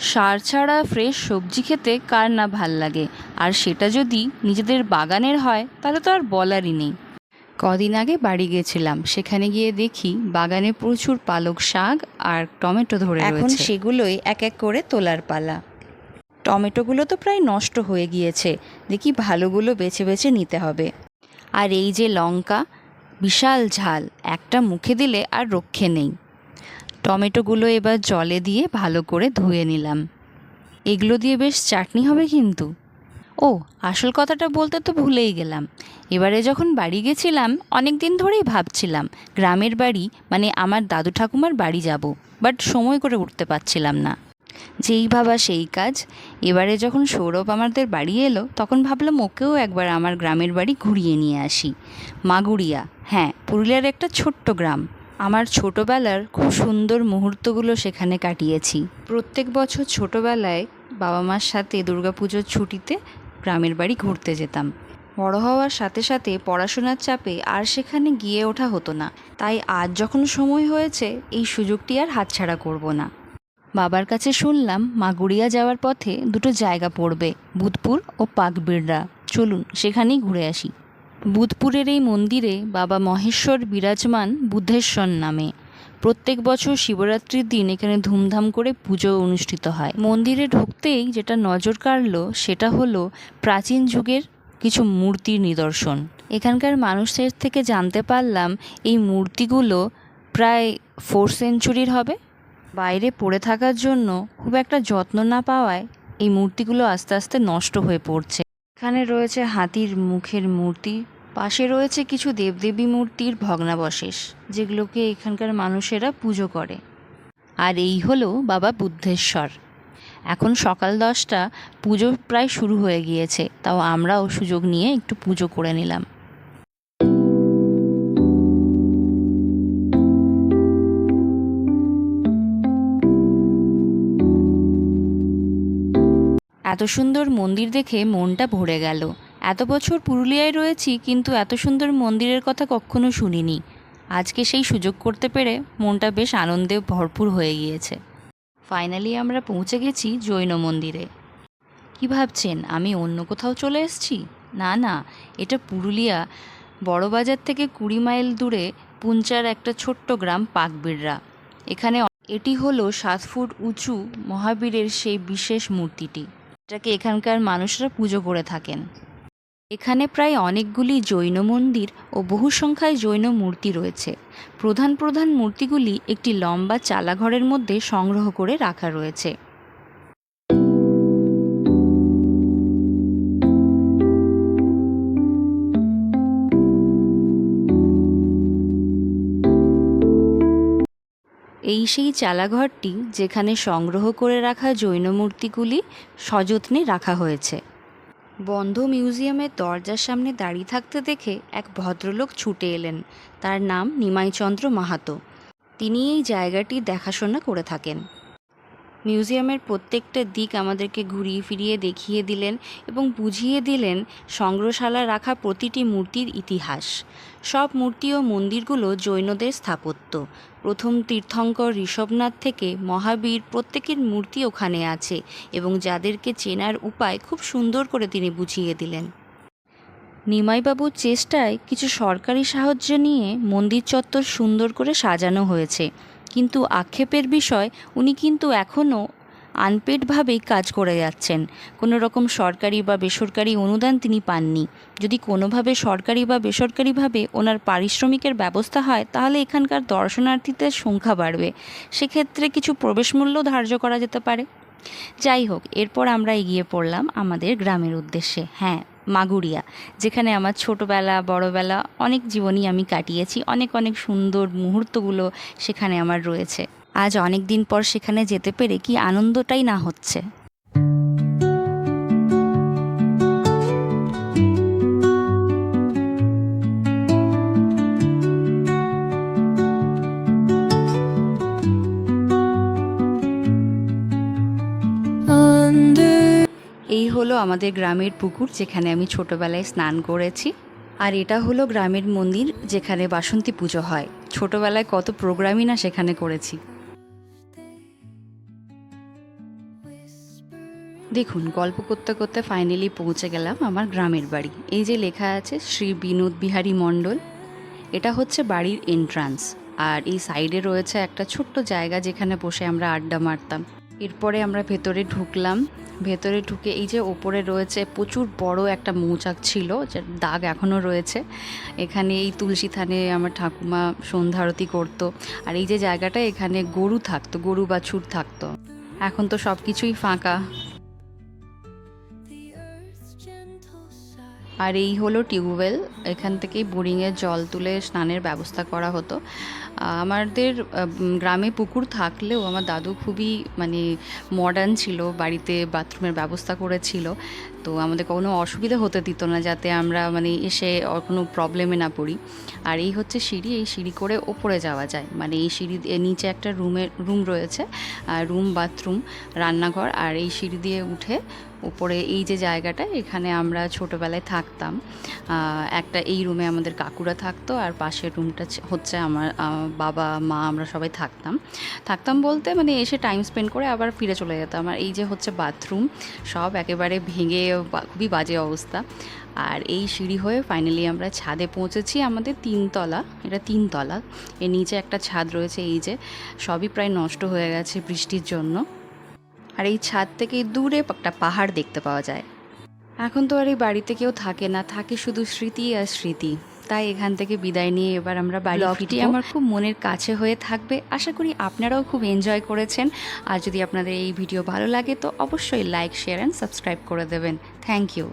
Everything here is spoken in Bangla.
সার ছাড়া ফ্রেশ সবজি খেতে কার না ভাল লাগে, আর সেটা যদি নিজেদের বাগানের হয় তাহলে তো আর বলারই নেই। কদিন আগে বাড়ি গেছিলাম, সেখানে গিয়ে দেখি বাগানে প্রচুর পালক শাক আর টমেটো ধরে রয়েছে। এখন সেগুলোই এক এক করে তোলার পালা। টমেটোগুলো তো প্রায় নষ্ট হয়ে গিয়েছে, দেখি ভালোগুলো বেছে বেছে নিতে হবে। আর এই যে লঙ্কা, বিশাল ঝাল, একটা মুখে দিলে আর রক্ষে নেই। টমেটোগুলো এবার জলে দিয়ে ভালো করে ধুয়ে নিলাম। এগুলো দিয়ে বেশ চাটনি হবে কিন্তু। ও, আসল কথাটা বলতে তো ভুলেই গেলাম। এবারে যখন বাড়ি গেছিলাম অনেক দিন ধরেই ভাবছিলাম গ্রামের বাড়ি মানে আমার দাদু ঠাকুমার বাড়ি যাব, বাট সময় করে উঠতে পারছিলাম না। যেই ভাবা সেই কাজ। এবারে যখন সৌরভ আমাদের বাড়ি এলো তখন ভাবলাম ওকেও একবার আমার গ্রামের বাড়ি ঘুরিয়ে নিয়ে আসি। মাগুরিয়া, হ্যাঁ, পুরুলিয়ার একটা ছোট্ট গ্রাম। আমার ছোটোবেলার খুব সুন্দর মুহূর্তগুলো সেখানে কাটিয়েছি। প্রত্যেক বছর ছোটোবেলায় বাবা মার সাথে দুর্গাপুজোর ছুটিতে গ্রামের বাড়ি ঘুরতে যেতাম। বড় হওয়ার সাথে সাথে পড়াশোনার চাপে আর সেখানে গিয়ে ওঠা হতো না, তাই আজ যখন সময় হয়েছে এই সুযোগটি আর হাতছাড়া করব না। বাবার কাছে শুনলাম মাগুরিয়া যাওয়ার পথে দুটো জায়গা পড়বে, বুধপুর ও পাকবিড়রা। চলুন সেখানেই ঘুরে আসি। বুধপুরের এই মন্দিরে বাবা মহেশ্বর বিরাজমান বুদ্ধেশ্বর নামে। প্রত্যেক বছর শিবরাত্রির দিন এখানে ধুমধাম করে পুজো অনুষ্ঠিত হয়। মন্দিরে ঢুকতেই যেটা নজর কাড়ল সেটা হলো প্রাচীন যুগের কিছু মূর্তির নিদর্শন। এখানকার মানুষদের থেকে জানতে পারলাম এই মূর্তিগুলো প্রায় 4th সেঞ্চুরির হবে। বাইরে পড়ে থাকার জন্য খুব একটা যত্ন না পাওয়ায় এই মূর্তিগুলো আস্তে আস্তে নষ্ট হয়ে পড়ছে। এখানে রয়েছে হাতির মুখের মূর্তি, পাশে রয়েছে কিছু দেবদেবী মূর্তির ভগ্নাবশেষ, যেগুলোকে এখানকার মানুষেরা পুজো করে। আর এই হলো বাবা বুদ্ধেশ্বর। এখন সকাল 10টা, পুজো প্রায় শুরু হয়ে গিয়েছে, তাও আমরাও সুযোগ নিয়ে একটু পুজো করে নিলাম। এত সুন্দর মন্দির দেখে মনটা ভরে গেল। এত বছর পুরুলিয়ায় রয়েছি কিন্তু এত সুন্দর মন্দিরের কথা কখনো শুনিনি। আজকে সেই সুযোগ করতে পেরে মনটা বেশ আনন্দে ভরপুর হয়ে গিয়েছে। ফাইনালি আমরা পৌঁছে গেছি জৈন মন্দিরে। কি ভাবছেন আমি অন্য কোথাও চলে এসেছি? না না, এটা পুরুলিয়া বড়বাজার থেকে 20 মাইল দূরে পুঞ্চার একটা ছোট্ট গ্রাম পাকবিড়রা। এটি হলো 7 ফুট উঁচু মহাবীরের সেই বিশেষ মূর্তিটি, এটাকে এখানকার মানুষরা পুজো করে থাকেন। এখানে প্রায় অনেকগুলি জৈন মন্দির ও বহু সংখ্যায় জৈন মূর্তি রয়েছে। প্রধান প্রধান মূর্তিগুলি একটি লম্বা চালাঘরের মধ্যে সংগ্রহ করে রাখা রয়েছে। এই সেই চালাঘরটি যেখানে সংগ্রহ করে রাখা জৈন মূর্তিগুলি সযত্নে রাখা হয়েছে। বন্ধ মিউজিয়ামের দরজার সামনে দাঁড়িয়ে থাকতে দেখে এক ভদ্রলোক ছুটে এলেন। তার নাম নিমাইচন্দ্র মাহাতো। তিনি এই জায়গাটি দেখাশোনা করে থাকেন। মিউজিয়ামের প্রত্যেকটা দিক আমাদেরকে ঘুরিয়ে ফিরিয়ে দেখিয়ে দিলেন এবং বুঝিয়ে দিলেন সংগ্রহশালায় রাখা প্রতিটি মূর্তির ইতিহাস। সব মূর্তি ও মন্দিরগুলো জৈনদের স্থাপত্য। প্রথম তীর্থঙ্কর ঋষভনাথ থেকে মহাবীর প্রত্যেকের মূর্তি ওখানে আছে এবং যাদেরকে চেনার উপায় খুব সুন্দর করে তিনি বুঝিয়ে দিলেন। নিমাইবাবুর চেষ্টায় কিছু সরকারি সাহায্য নিয়ে মন্দির চত্বর সুন্দর করে সাজানো হয়েছে, কিন্তু আক্ষেপের বিষয় উনি কিন্তু এখনও আনপেডভাবেই কাজ করে যাচ্ছেন। কোনো রকম সরকারি বা বেসরকারি অনুদান তিনি পাননি। যদি কোনোভাবে সরকারি বা বেসরকারিভাবে ওনার পারিশ্রমিকের ব্যবস্থা হয় তাহলে এখানকার দর্শনার্থীদের সংখ্যা বাড়বে, সেক্ষেত্রে কিছু প্রবেশ মূল্য ধার্য করা যেতে পারে। যাই হোক, এরপর আমরা এগিয়ে পড়লাম আমাদের গ্রামের উদ্দেশ্যে। হ্যাঁ, মাগুরিয়া, যেখানে আমার ছোটোবেলা বড়োবেলা অনেক জীবনই আমি কাটিয়েছি। অনেক অনেক সুন্দর মুহূর্তগুলো সেখানে আমার রয়েছে। আজ অনেক দিন পর সেখানে যেতে পেরে কি আনন্দটাই না হচ্ছে। এই হলো আমাদের গ্রামের পুকুর, যেখানে আমি ছোটোবেলায় স্নান করেছি। আর এটা হলো গ্রামের মন্দির, যেখানে বাসন্তী পুজো হয়। ছোটোবেলায় কত প্রোগ্রামই না সেখানে করেছি। দেখুন, গল্প করতে করতে ফাইনালি পৌঁছে গেলাম আমার গ্রামের বাড়ি। এই যে লেখা আছে শ্রী বিনোদ বিহারী মণ্ডল, এটা হচ্ছে বাড়ির এন্ট্রান্স। আর এই সাইডে রয়েছে একটা ছোট্ট জায়গা যেখানে বসে আমরা আড্ডা মারতাম। এরপরে আমরা ভেতরে ঢুকলাম। ভেতরে ঢুকে এই যে ওপরে রয়েছে প্রচুর বড় একটা মৌচাক ছিল, যার দাগ এখনও রয়েছে। এখানে এই তুলসী থানে আমার ঠাকুমা সন্ধ্যা আরতি করতো। আর এই যে জায়গাটা, এখানে গরু থাকতো, গরু বাছুর থাকতো। এখন তো সব কিছুই ফাঁকা। আর এই হলো টিউবওয়েল, এখান থেকেই বোরিংয়ের জল তুলে স্নানের ব্যবস্থা করা হতো। আমাদের গ্রামে পুকুর থাকলেও আমার দাদু খুবই মানে মডার্ন ছিল, বাড়িতে বাথরুমের ব্যবস্থা করেছিল। তো আমাদের কোনো অসুবিধা হতে দিত না, যাতে আমরা মানে এসে কোনো প্রবলেমে না পড়ি। আর এই হচ্ছে সিঁড়ি, এই সিঁড়ি করে ওপরে যাওয়া যায়। মানে এই সিঁড়ি নিচে একটা রুম রয়েছে, রুম, বাথরুম, রান্নাঘর। আর এই সিঁড়ি দিয়ে উঠে উপরে এই যে জায়গাটা, এখানে আমরা ছোটোবেলায় থাকতাম। একটা এই রুমে আমাদের কাকুরা থাকতো, আর পাশের রুমটা হচ্ছে আমার বাবা, মা, আমরা সবাই থাকতাম বলতে মানে এসে টাইম স্পেন্ড করে আবার ফিরে চলে যেতাম। আর এই যে হচ্ছে বাথরুম, সব একেবারে ভেঙে খুবই বাজে অবস্থা। আর এই সিঁড়ি হয়ে ফাইনালি আমরা ছাদে পৌঁছেছি। আমাদের 3 তলা, এটা 3 তলা। এর নিচে একটা ছাদ রয়েছে, এই যে সবই প্রায় নষ্ট হয়ে গেছে বৃষ্টির জন্য। আর এই ছাদ থেকে দূরে একটা পাহাড় দেখতে পাওয়া যায়। এখন তো আর এই বাড়িতে কেউ থাকে না, থাকে শুধু স্মৃতি আর স্মৃতি। তাই এখান থেকে বিদায় নিয়ে এবার আমরা বাড়ি ফিরছি। আমার খুব মনের কাছে হয়ে থাকবে, আশা করি আপনারাও খুব এনজয় করেছেন। আর যদি আপনাদের এই ভিডিও ভালো লাগে তো অবশ্যই লাইক, শেয়ার অ্যান্ড সাবস্ক্রাইব করে দেবেন। Thank you.